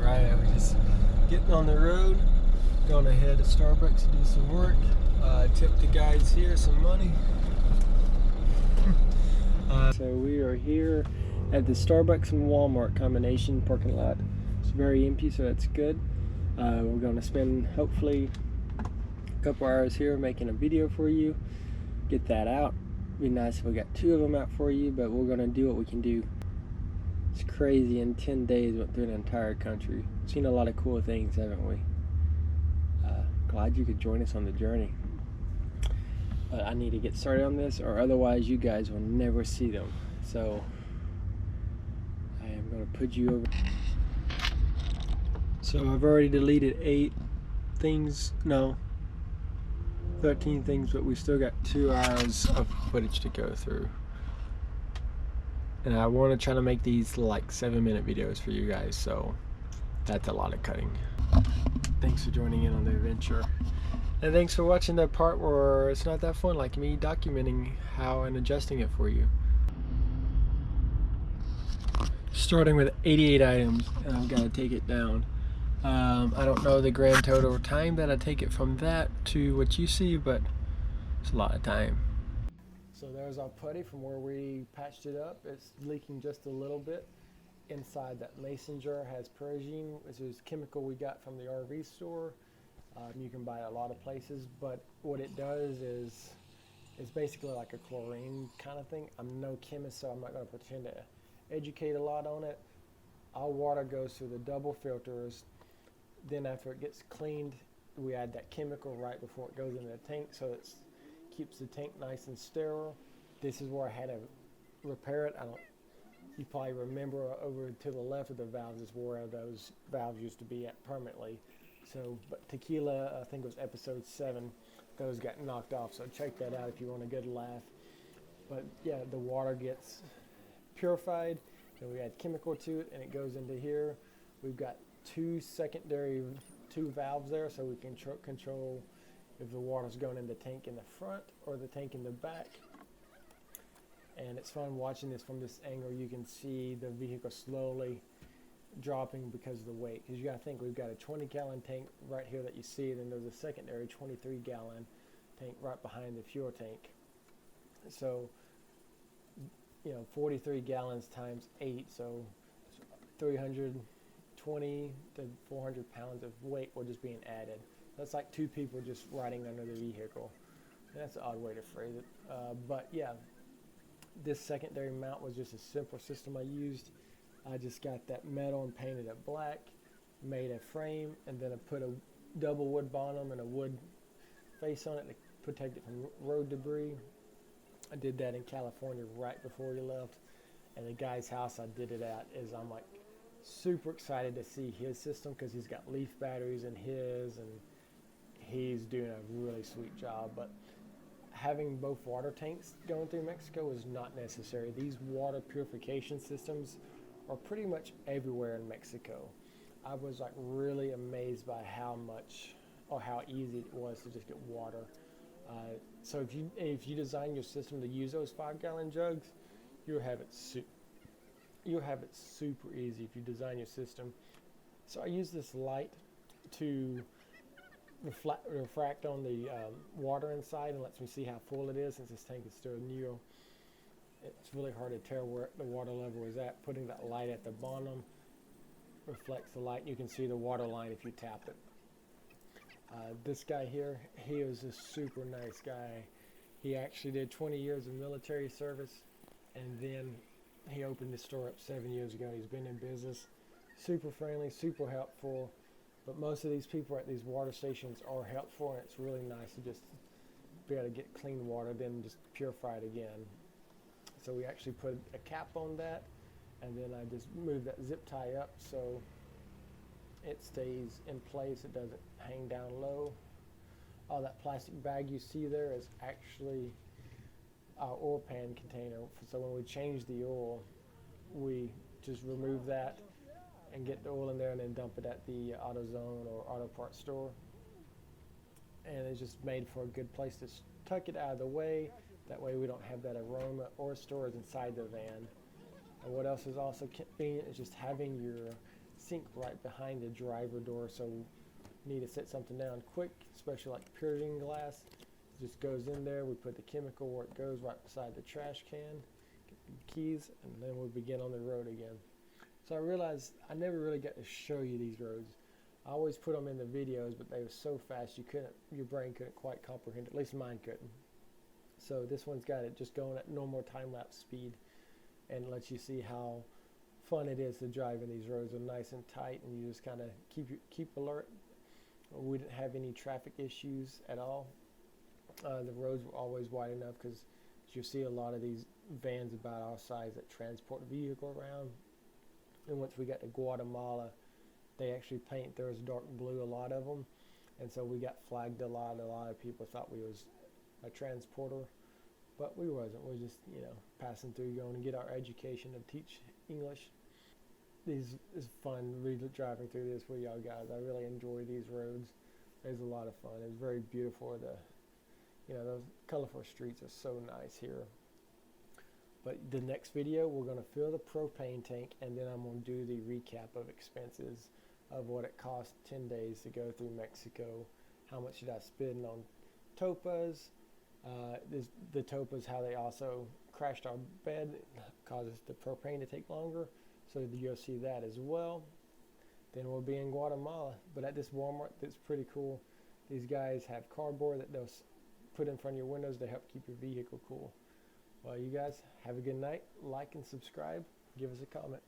Alright, we're just getting on the road, going to head to Starbucks to do some work. Tip the guys here some money. So we are here at the Starbucks and Walmart combination parking lot. It's very empty, so that's good. We're going to spend hopefully a couple hours here making a video for you. Get that out. Be nice if we got 2 of them out for you, but we're going to do what we can do. It's crazy. In 10 days went through the entire country. Seen a lot of cool things, haven't we? Glad you could join us on the journey. But I need to get started on this, or otherwise you guys will never see them. So I am going to put you over. So I've already deleted 8 things. No, 13 things, but we still got 2 hours of footage to go through. And I want to try to make these like 7-minute videos for you guys, so that's a lot of cutting. Thanks for joining in on the adventure. And thanks for watching that part where it's not that fun, like me documenting how and adjusting it for you. Starting with 88 items, and I've got to take it down. I don't know the grand total time that I take it from that to what you see, but it's a lot of time. So there's our putty from where we patched it up. It's leaking just a little bit. Inside that mason jar has Persian, which is chemical we got from the RV store. You can buy it a lot of places, but what it does is it's basically like a chlorine kind of thing. I'm no chemist, so I'm not going to pretend to educate a lot on it. Our water goes through the double filters. Then after it gets cleaned, we add that chemical right before it goes into the tank, so it keeps the tank nice and sterile. This is where I had to repair it. You probably remember over to the left of the valves is where those valves used to be at permanently. So, but tequila, I think it was episode 7, those got knocked off. So check that out if you want a good laugh. But yeah, the water gets purified, and we add chemical to it, and it goes into here. We've got 2 valves there, so we can control if the water's going in the tank in the front or the tank in the back. And it's fun watching this from this angle. You can see the vehicle slowly dropping because of the weight. Because you got to think, we've got a 20-gallon tank right here that you see, and then there's a secondary 23-gallon tank right behind the fuel tank. So, 43 gallons times 8, so 320 to 400 pounds of weight were just being added. That's like 2 people just riding under the vehicle. And that's an odd way to phrase it. But yeah, this secondary mount was just a simple system I used. I just got that metal and painted it black, made a frame, and then I put a double wood bottom and a wood face on it to protect it from road debris. I did that in California right before we left. And the guy's house I did it at is, I'm like super excited to see his system because he's got leaf batteries in his, and he's doing a really sweet job. But having both water tanks going through Mexico is not necessary. These water purification systems are pretty much everywhere in Mexico. I was like really amazed by how much or how easy it was to just get water. So if you design your system to use those 5-gallon jugs, you'll have it super easy if you design your system. So I use this light to refract on the water inside and lets me see how full it is, since this tank is still new. It's really hard to tell where the water level is at. Putting that light at the bottom reflects the light. You can see the water line if you tap it. This guy here, he was a super nice guy. He actually did 20 years of military service, and then he opened his store up 7 years ago. He's been in business. Super friendly, super helpful. But most of these people at these water stations are helpful, and it's really nice to just be able to get clean water, then just purify it again. So we actually put a cap on that, and then I just moved that zip tie up so it stays in place. It doesn't hang down low. All that plastic bag you see there is actually our oil pan container. So when we change the oil, we just remove that and get the oil in there and then dump it at the AutoZone or auto parts store. And it's just made for a good place to tuck it out of the way. That way we don't have that aroma or storage inside the van. And what else is also convenient is just having your sink right behind the driver door, so we need to set something down quick, especially like puritan glass. It just goes in there, we put the chemical where it goes, right beside the trash can, get the keys, and then we'll begin on the road again. So I realized I never really got to show you these roads. I always put them in the videos, but they were so fast your brain couldn't quite comprehend, at least mine couldn't. So this one's got it just going at normal time-lapse speed and lets you see how fun it is to drive in these roads. They're nice and tight, and you just kind of keep alert. We didn't have any traffic issues at all. The roads were always wide enough, because you see a lot of these vans about our size that transport a vehicle around. And once we got to Guatemala, they actually paint theirs dark blue, a lot of them, and so we got flagged a lot. A lot of people thought we was a transporter, but we wasn't. We're just, passing through, going to get our education to teach English. This is fun really driving through this with y'all guys. I really enjoy these roads. It's a lot of fun. It's very beautiful. Those colorful streets are so nice here. But the next video, we're going to fill the propane tank, and then I'm going to do the recap of expenses of what it cost 10 days to go through Mexico. How much did I spend on topas? The topas, how they also crashed our bed, causes the propane to take longer. So you'll see that as well. Then we'll be in Guatemala. But at this Walmart, that's pretty cool. These guys have cardboard that they'll put in front of your windows to help keep your vehicle cool. Well, you guys have a good night. Like and subscribe. Give us a comment.